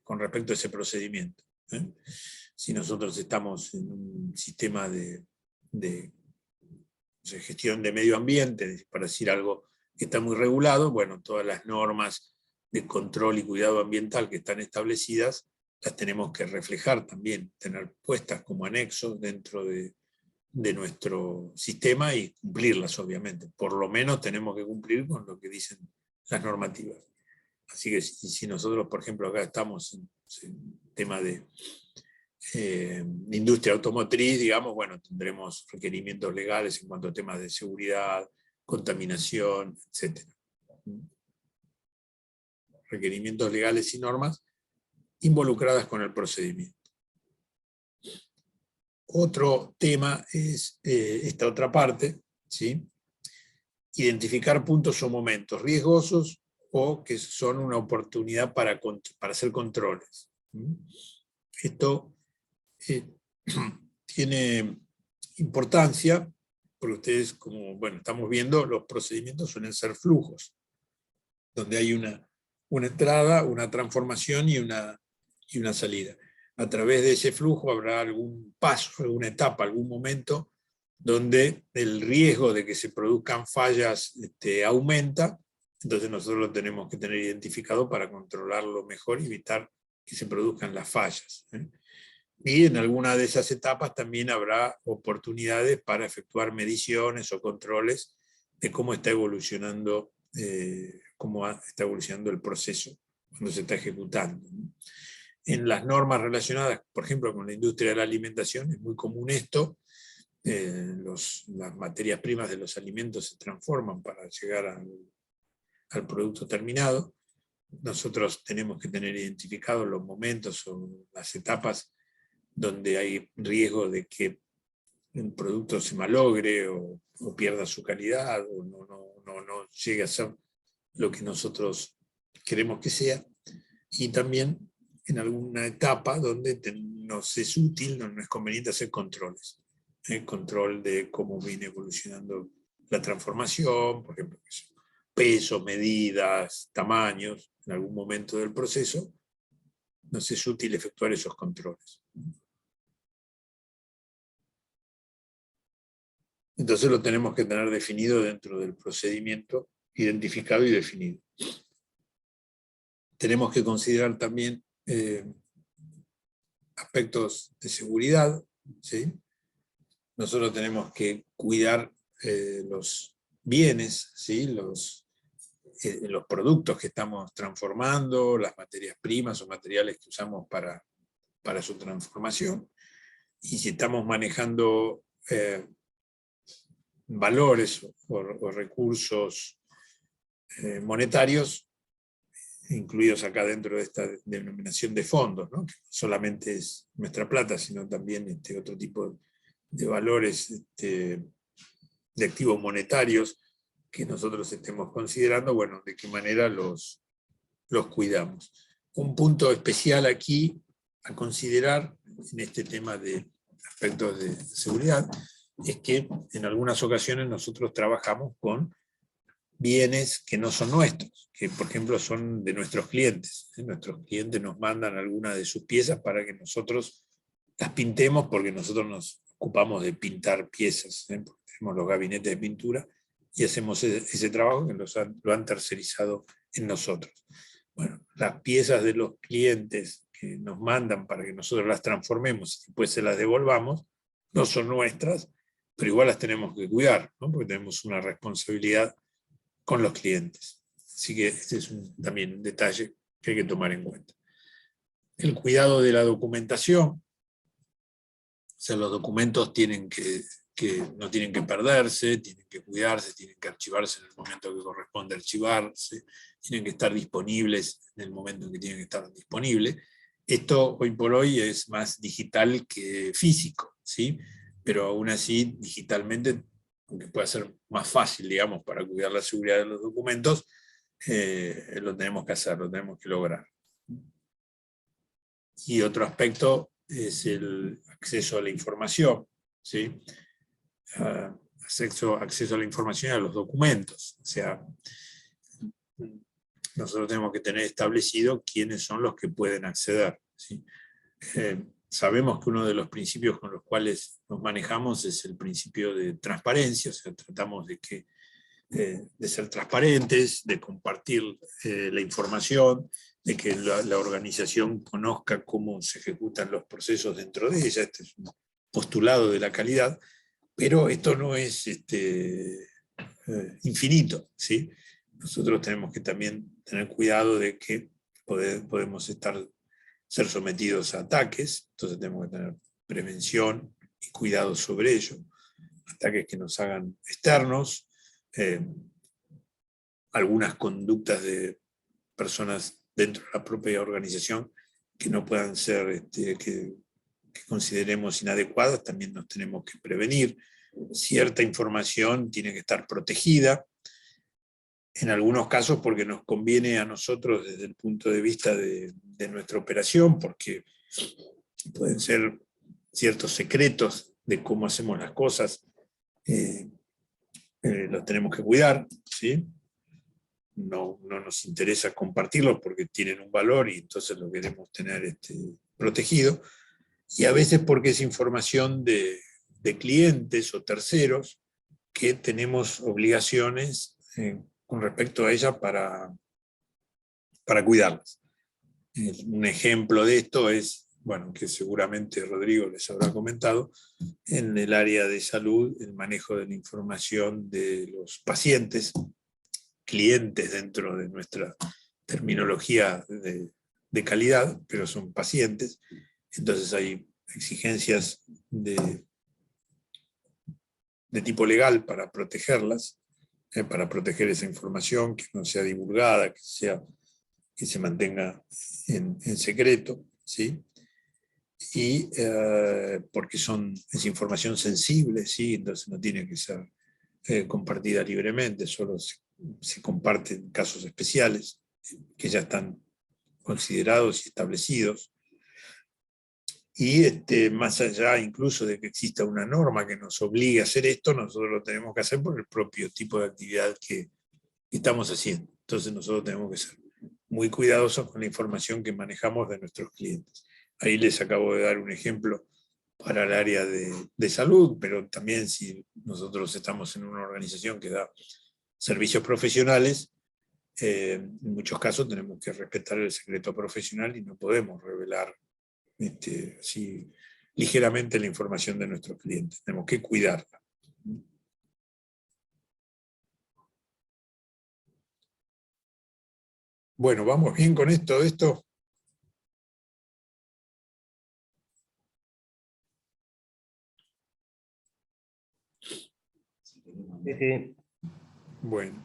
con respecto a ese procedimiento. Si nosotros estamos en un sistema de gestión de medio ambiente, para decir algo que está muy regulado, bueno, todas las normas de control y cuidado ambiental que están establecidas, las tenemos que reflejar también, tener puestas como anexos dentro de nuestro sistema y cumplirlas, obviamente. Por lo menos tenemos que cumplir con lo que dicen las normativas. Así que si nosotros, por ejemplo, acá estamos en tema de industria automotriz, digamos, bueno, tendremos requerimientos legales en cuanto a temas de seguridad, contaminación, etc. Requerimientos legales y normas involucradas con el procedimiento. Otro tema es esta otra parte, ¿sí? Identificar puntos o momentos riesgosos o que son una oportunidad para hacer controles. Esto tiene importancia, porque ustedes, como bueno, estamos viendo, los procedimientos suelen ser flujos, donde hay una entrada, una transformación y una salida. A través de ese flujo habrá algún paso, alguna etapa, algún momento donde el riesgo de que se produzcan fallas aumenta, entonces nosotros lo tenemos que tener identificado para controlarlo mejor y evitar que se produzcan las fallas. Y en alguna de esas etapas también habrá oportunidades para efectuar mediciones o controles de cómo está evolucionando el proceso cuando se está ejecutando. En las normas relacionadas, por ejemplo, con la industria de la alimentación, es muy común esto. Las materias primas de los alimentos se transforman para llegar al producto terminado. Nosotros tenemos que tener identificados los momentos o las etapas donde hay riesgo de que un producto se malogre o pierda su calidad o no llegue a ser lo que nosotros queremos que sea. Y también en alguna etapa donde nos es útil, no es conveniente hacer controles. El control de cómo viene evolucionando la transformación, por ejemplo, peso, medidas, tamaños, en algún momento del proceso, nos es útil efectuar esos controles. Entonces lo tenemos que tener definido dentro del procedimiento, identificado y definido. Tenemos que considerar también aspectos de seguridad, ¿sí? Nosotros tenemos que cuidar los bienes, ¿sí? Los productos que estamos transformando, las materias primas o materiales que usamos para su transformación. Y si estamos manejando valores o recursos monetarios, incluidos acá dentro de esta denominación de fondos, ¿no? Que no solamente es nuestra plata, sino también otro tipo de valores, de activos monetarios que nosotros estemos considerando, bueno, de qué manera los cuidamos. Un punto especial aquí a considerar en este tema de aspectos de seguridad es que en algunas ocasiones nosotros trabajamos con bienes que no son nuestros, que por ejemplo son de nuestros clientes. Nuestros clientes nos mandan algunas de sus piezas para que nosotros las pintemos, porque nosotros nos ocupamos de pintar piezas, porque tenemos los gabinetes de pintura y hacemos ese trabajo que lo han tercerizado en nosotros. Bueno, las piezas de los clientes que nos mandan para que nosotros las transformemos y después se las devolvamos, no son nuestras, pero igual las tenemos que cuidar, ¿no? Porque tenemos una responsabilidad con los clientes. Así que este es también un detalle que hay que tomar en cuenta. El cuidado de la documentación, o sea, los documentos no tienen que perderse, tienen que cuidarse, tienen que archivarse en el momento que corresponde archivarse, tienen que estar disponibles en el momento en que tienen que estar disponibles. Esto hoy por hoy es más digital que físico, ¿sí? Pero aún así, digitalmente, aunque pueda ser más fácil, digamos, para cuidar la seguridad de los documentos, lo tenemos que hacer, lo tenemos que lograr. Y otro aspecto es el acceso a la información, ¿sí? Acceso a la información y a los documentos. O sea, nosotros tenemos que tener establecido quiénes son los que pueden acceder, ¿sí? Sabemos que uno de los principios con los cuales nos manejamos es el principio de transparencia, o sea, tratamos de ser transparentes, de compartir la información, de que la organización conozca cómo se ejecutan los procesos dentro de ella. Este es un postulado de la calidad, pero esto no es infinito, ¿sí? Nosotros tenemos que también tener cuidado de que podemos ser sometidos a ataques, entonces tenemos que tener prevención y cuidado sobre ello, ataques que nos hagan externos, algunas conductas de personas dentro de la propia organización que no puedan ser, que consideremos inadecuadas, también nos tenemos que prevenir. Cierta información tiene que estar protegida, en algunos casos porque nos conviene a nosotros desde el punto de vista de nuestra operación, porque pueden ser ciertos secretos de cómo hacemos las cosas, los tenemos que cuidar, ¿sí? no nos interesa compartirlos porque tienen un valor y entonces lo queremos tener protegido, y a veces porque es información de clientes o terceros que tenemos obligaciones con respecto a ella para cuidarlas. Un ejemplo de esto es, bueno, que seguramente Rodrigo les habrá comentado, en el área de salud, el manejo de la información de los pacientes, clientes dentro de nuestra terminología de calidad, pero son pacientes, entonces hay exigencias de tipo legal para protegerlas, para proteger esa información, que no sea divulgada, que se mantenga en secreto, ¿sí? Y porque es información sensible, ¿sí? Entonces no tiene que ser compartida libremente, solo se comparte en casos especiales que ya están considerados y establecidos. Y más allá incluso de que exista una norma que nos obligue a hacer esto, nosotros lo tenemos que hacer por el propio tipo de actividad que estamos haciendo. Entonces nosotros tenemos que ser muy cuidadosos con la información que manejamos de nuestros clientes. Ahí les acabo de dar un ejemplo para el área de salud, pero también si nosotros estamos en una organización que da servicios profesionales, en muchos casos tenemos que respetar el secreto profesional y no podemos revelar así ligeramente la información de nuestros clientes. Tenemos que cuidarla. Bueno, ¿vamos bien con esto? Sí. Bueno.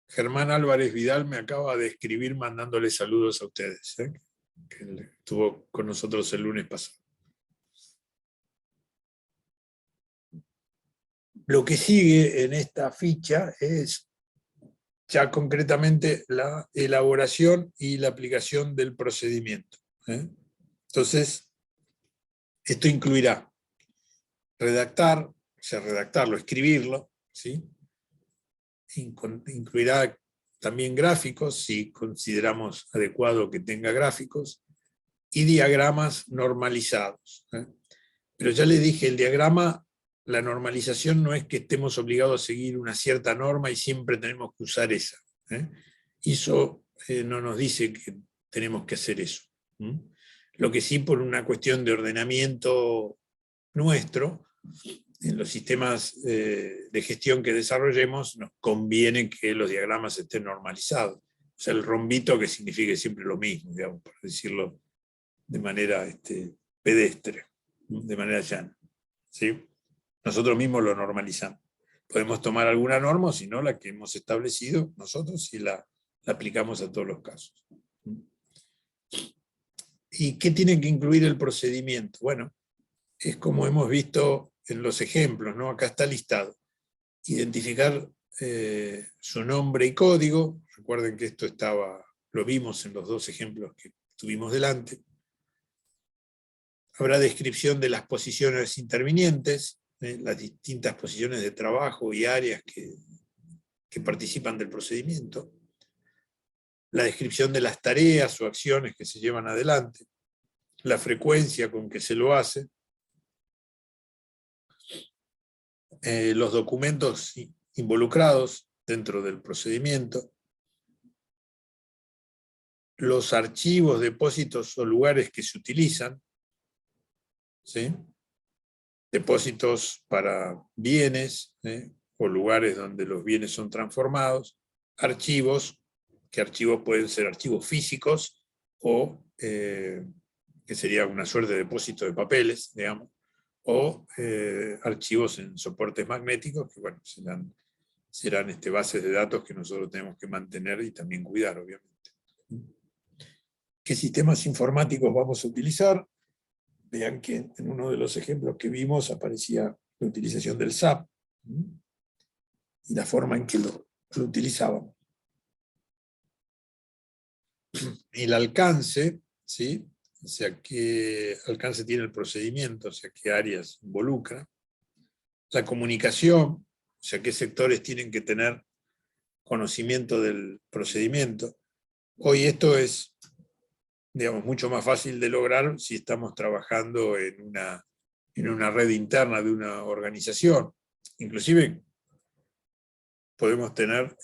Germán Álvarez Vidal me acaba de escribir mandándole saludos a ustedes, que estuvo con nosotros el lunes pasado. Lo que sigue en esta ficha es ya concretamente la elaboración y la aplicación del procedimiento. Entonces, esto incluirá redactarlo, escribirlo, ¿sí? Incluirá también gráficos, si consideramos adecuado que tenga gráficos, y diagramas normalizados. Pero ya les dije, el diagrama, la normalización no es que estemos obligados a seguir una cierta norma y siempre tenemos que usar esa. Eso no nos dice que tenemos que hacer eso. Lo que sí, por una cuestión de ordenamiento nuestro, en los sistemas de gestión que desarrollemos, nos conviene que los diagramas estén normalizados. O sea, el rombito que signifique siempre lo mismo, digamos, por decirlo de manera pedestre, de manera llana. ¿Sí? Nosotros mismos lo normalizamos. Podemos tomar alguna norma, o si no, la que hemos establecido nosotros, y la aplicamos a todos los casos. ¿Y qué tiene que incluir el procedimiento? Bueno, es como hemos visto en los ejemplos, ¿no? Acá está listado. Identificar su nombre y código. Recuerden que esto lo vimos en los dos ejemplos que tuvimos delante. Habrá descripción de las posiciones intervinientes, las distintas posiciones de trabajo y áreas que participan del procedimiento. La descripción de las tareas o acciones que se llevan adelante. La frecuencia con que se lo hace. Los documentos involucrados dentro del procedimiento. Los archivos, depósitos o lugares que se utilizan. ¿Sí? Depósitos para bienes, o lugares donde los bienes son transformados, archivos, que archivos pueden ser archivos físicos o que sería una suerte de depósito de papeles, digamos, o archivos en soportes magnéticos, que bueno, serán bases de datos que nosotros tenemos que mantener y también cuidar, obviamente. ¿Qué sistemas informáticos vamos a utilizar? Vean que en uno de los ejemplos que vimos aparecía la utilización del SAP y la forma en que lo utilizábamos. El alcance, ¿sí? O sea, qué alcance tiene el procedimiento, o sea, qué áreas involucra. La comunicación, O sea, qué sectores tienen que tener conocimiento del procedimiento. Hoy esto es, digamos, mucho más fácil de lograr si estamos trabajando en una red interna de una organización. Inclusive podemos tener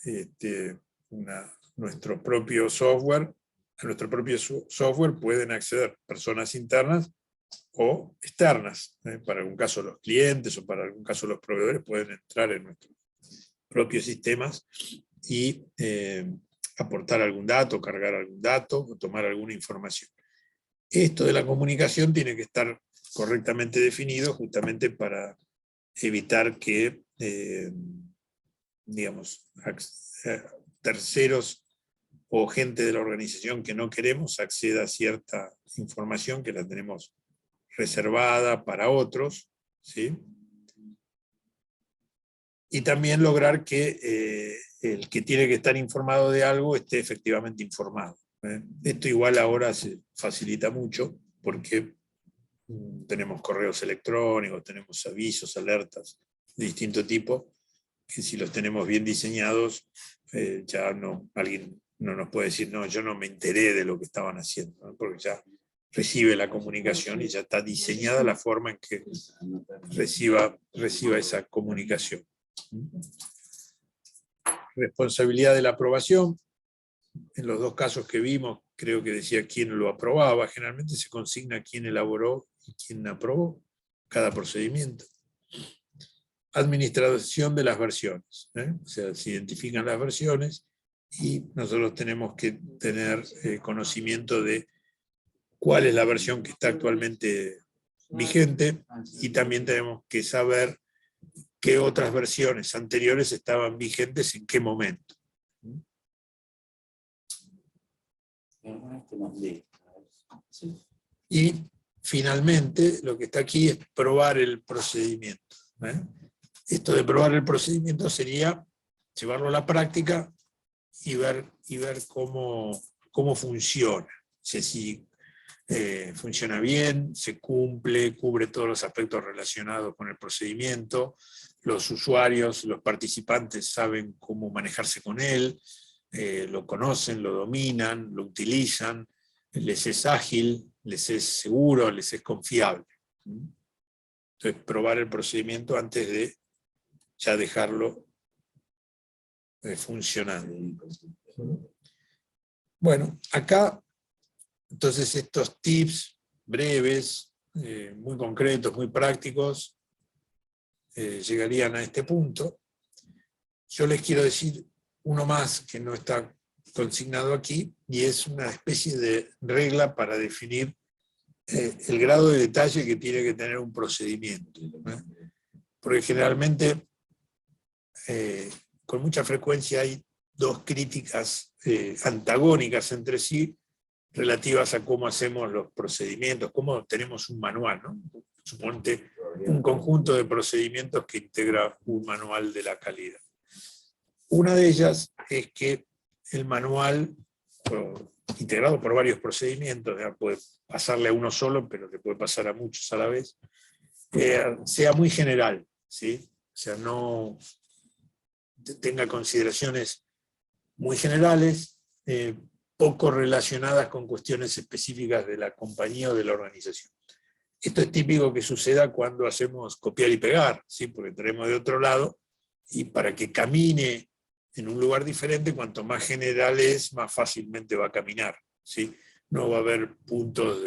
nuestro propio software. A nuestro propio software pueden acceder personas internas o externas. Para algún caso los clientes o para algún caso los proveedores pueden entrar en nuestros propios sistemas y aportar algún dato, cargar algún dato o tomar alguna información. Esto de la comunicación tiene que estar correctamente definido justamente para evitar que digamos, terceros o gente de la organización que no queremos acceda a cierta información que la tenemos reservada para otros, ¿sí? Y también lograr que el que tiene que estar informado de algo esté efectivamente informado. Esto igual ahora se facilita mucho porque tenemos correos electrónicos, tenemos avisos, alertas de distinto tipo, que si los tenemos bien diseñados, ya alguien no nos puede decir, no, yo no me enteré de lo que estaban haciendo, ¿no? Porque ya recibe la comunicación y ya está diseñada la forma en que reciba esa comunicación. Responsabilidad de la aprobación. En los dos casos que vimos, creo que decía quién lo aprobaba. Generalmente se consigna quién elaboró y quién aprobó cada procedimiento. Administración de las versiones. O sea, se identifican las versiones y nosotros tenemos que tener conocimiento de cuál es la versión que está actualmente vigente y también tenemos que saber qué otras versiones anteriores estaban vigentes en qué momento. Y finalmente lo que está aquí es probar el procedimiento. Esto de probar el procedimiento sería llevarlo a la práctica y ver cómo funciona. O sea, si funciona bien, se cubre todos los aspectos relacionados con el procedimiento, los usuarios, los participantes saben cómo manejarse con él, lo conocen, lo dominan, lo utilizan, les es ágil, les es seguro, les es confiable. Entonces, probar el procedimiento antes de ya dejarlo funcionando. Bueno, acá, entonces estos tips breves, muy concretos, muy prácticos, llegarían a este punto. Yo les quiero decir uno más que no está consignado aquí, y es una especie de regla para definir el grado de detalle que tiene que tener un procedimiento. Porque generalmente, con mucha frecuencia hay dos críticas antagónicas entre sí relativas a cómo hacemos los procedimientos, cómo tenemos un manual, ¿no? Suponte un conjunto de procedimientos que integra un manual de la calidad. Una de ellas es que el manual, integrado por varios procedimientos, puede pasarle a uno solo, pero le puede pasar a muchos a la vez, sea muy general, ¿sí? O sea, no tenga consideraciones muy generales, poco relacionadas con cuestiones específicas de la compañía o de la organización. Esto es típico que suceda cuando hacemos copiar y pegar, ¿sí? Porque traemos de otro lado, y para que camine en un lugar diferente, cuanto más general es, más fácilmente va a caminar, ¿sí? No va a haber puntos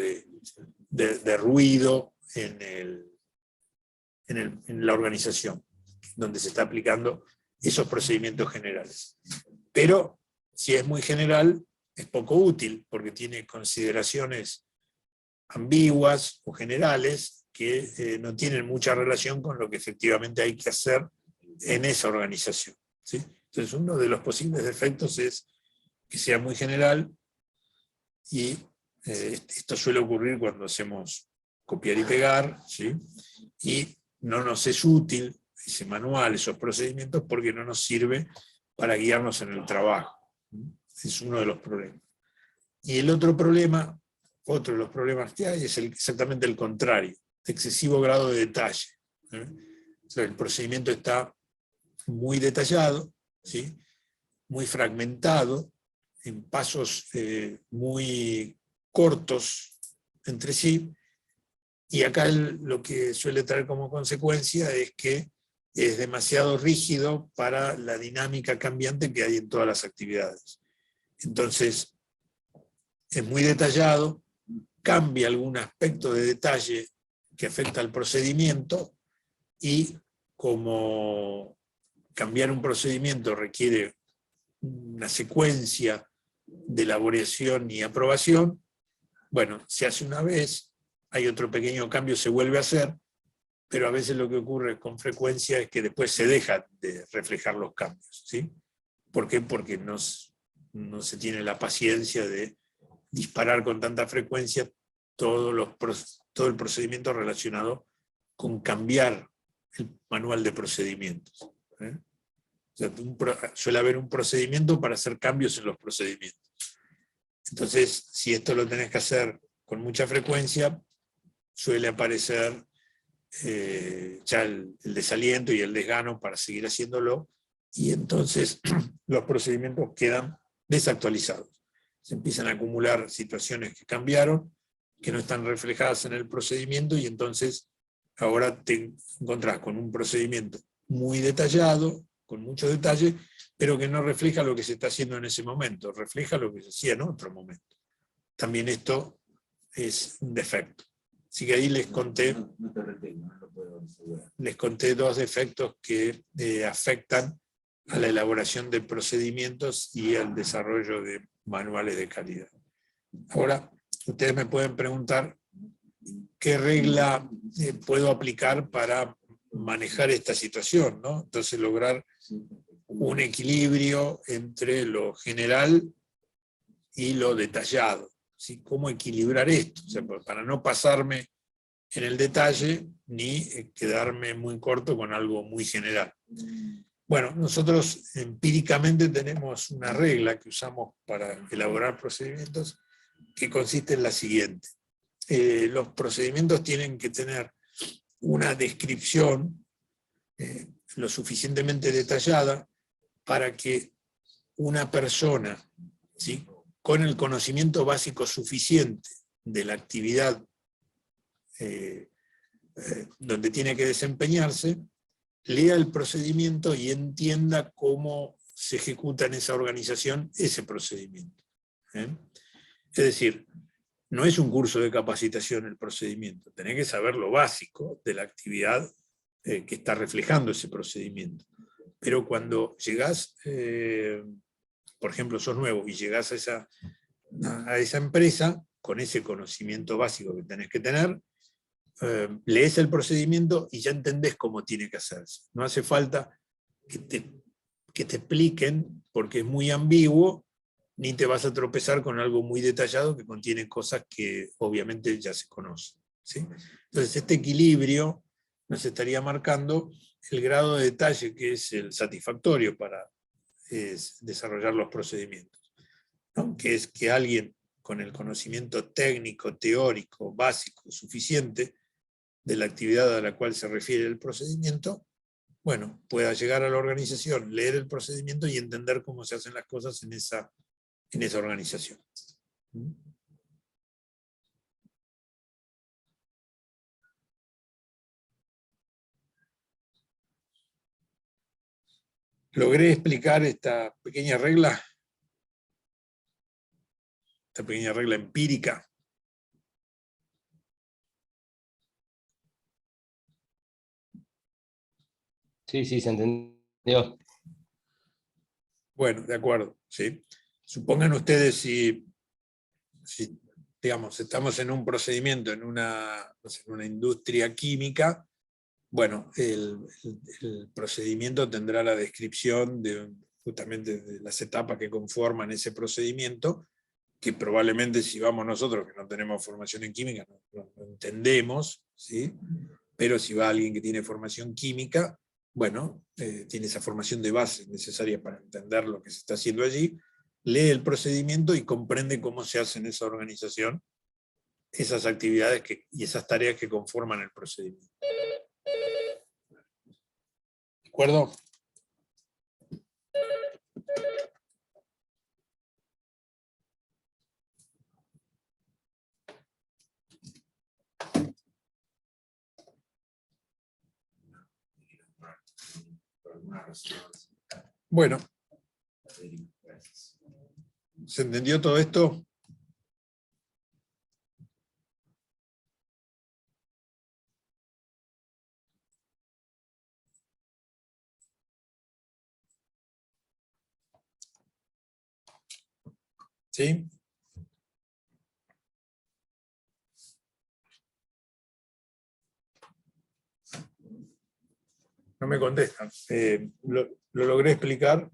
de ruido en la organización, donde se está aplicando esos procedimientos generales. Pero si es muy general, es poco útil, porque tiene consideraciones ambiguas o generales que no tienen mucha relación con lo que efectivamente hay que hacer en esa organización, ¿sí? Entonces, uno de los posibles defectos es que sea muy general, y esto suele ocurrir cuando hacemos copiar y pegar, ¿sí? Y no nos es útil ese manual, esos procedimientos, porque no nos sirve para guiarnos en el trabajo. Es uno de los problemas. Y el otro de los problemas que hay es exactamente el contrario, excesivo grado de detalle. O sea, el procedimiento está muy detallado, ¿sí? Muy fragmentado, en pasos muy cortos entre sí, y acá lo que suele traer como consecuencia es que es demasiado rígido para la dinámica cambiante que hay en todas las actividades. Entonces, es muy detallado, cambia algún aspecto de detalle que afecta al procedimiento, y como cambiar un procedimiento requiere una secuencia de elaboración y aprobación, bueno, se hace una vez, hay otro pequeño cambio, se vuelve a hacer, pero a veces lo que ocurre con frecuencia es que después se deja de reflejar los cambios, ¿sí? ¿Por qué? Porque no se tiene la paciencia de disparar con tanta frecuencia todo el procedimiento relacionado con cambiar el manual de procedimientos. ¿Eh? O sea, suele haber un procedimiento para hacer cambios en los procedimientos. Entonces, si esto lo tenés que hacer con mucha frecuencia, suele aparecer ya el desaliento y el desgano para seguir haciéndolo, y entonces los procedimientos quedan desactualizados. Se empiezan a acumular situaciones que cambiaron, que no están reflejadas en el procedimiento, y entonces ahora te encontrás con un procedimiento muy detallado, con mucho detalle, pero que no refleja lo que se está haciendo en ese momento, refleja lo que se hacía en otro momento. También esto es un defecto. Así que ahí les conté dos defectos que afectan a la elaboración de procedimientos y al desarrollo de manuales de calidad. Ahora, ustedes me pueden preguntar qué regla puedo aplicar para manejar esta situación, ¿no? Entonces, lograr un equilibrio entre lo general y lo detallado. ¿Sí? ¿Cómo equilibrar esto? O sea, para no pasarme en el detalle ni quedarme muy corto con algo muy general. Bueno, nosotros empíricamente tenemos una regla que usamos para elaborar procedimientos que consiste en la siguiente. Los procedimientos tienen que tener una descripción lo suficientemente detallada para que una persona, ¿sí?, con el conocimiento básico suficiente de la actividad donde tiene que desempeñarse, lea el procedimiento y entienda cómo se ejecuta en esa organización ese procedimiento. Es decir, no es un curso de capacitación el procedimiento, tenés que saber lo básico de la actividad que está reflejando ese procedimiento. Pero cuando llegás, por ejemplo, sos nuevo y llegás a esa empresa, con ese conocimiento básico que tenés que tener, lees el procedimiento y ya entendés cómo tiene que hacerse. No hace falta que te expliquen, porque es muy ambiguo, ni te vas a tropezar con algo muy detallado que contiene cosas que obviamente ya se conocen, ¿sí? Entonces, este equilibrio nos estaría marcando el grado de detalle que es el satisfactorio para desarrollar los procedimientos, ¿no? Que es que alguien con el conocimiento técnico, teórico, básico, suficiente de la actividad a la cual se refiere el procedimiento, bueno, pueda llegar a la organización, leer el procedimiento y entender cómo se hacen las cosas en esa organización. ¿Logré explicar esta pequeña regla empírica? Sí, se entendió. Bueno, de acuerdo, ¿sí? Supongan ustedes si digamos, estamos en un procedimiento, en una industria química, bueno, el procedimiento tendrá la descripción justamente de las etapas que conforman ese procedimiento, que probablemente si vamos nosotros, que no tenemos formación en química, no entendemos, ¿sí? Pero si va alguien que tiene formación química, bueno, tiene esa formación de base necesaria para entender lo que se está haciendo allí, lee el procedimiento y comprende cómo se hace en esa organización esas actividades y esas tareas que conforman el procedimiento. ¿De acuerdo? Bueno, ¿se entendió todo esto? ¿Sí? No me contestan. ¿Lo logré explicar?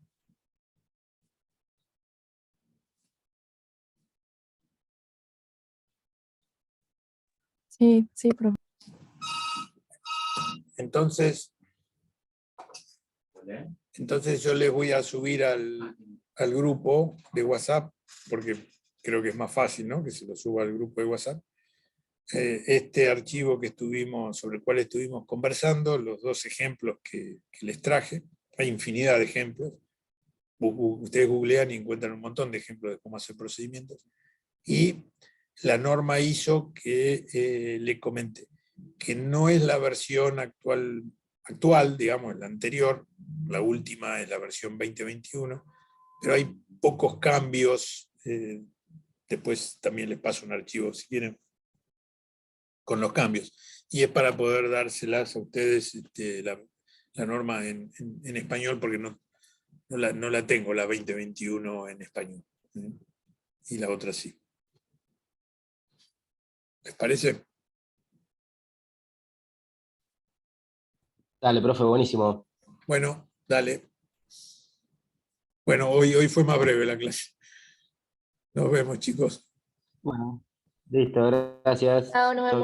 Sí, sí, profe. Entonces yo les voy a subir al grupo de WhatsApp, porque creo que es más fácil, ¿no?, que se lo suba al grupo de WhatsApp. Este archivo sobre el cual estuvimos conversando, los dos ejemplos que les traje, hay infinidad de ejemplos. Ustedes googlean y encuentran un montón de ejemplos de cómo hacer procedimientos. Y la norma ISO que le comenté, que no es la versión actual, digamos, la anterior, la última es la versión 2021, pero hay pocos cambios. Después también les paso un archivo, si quieren, con los cambios. Y es para poder dárselas a ustedes la norma en español, porque no la tengo, la 2021 en español. Y la otra sí. ¿Les parece? Dale, profe, buenísimo. Bueno, dale. Bueno, hoy fue más breve la clase. Nos vemos, chicos. Bueno, listo, gracias. Chao, nos vemos.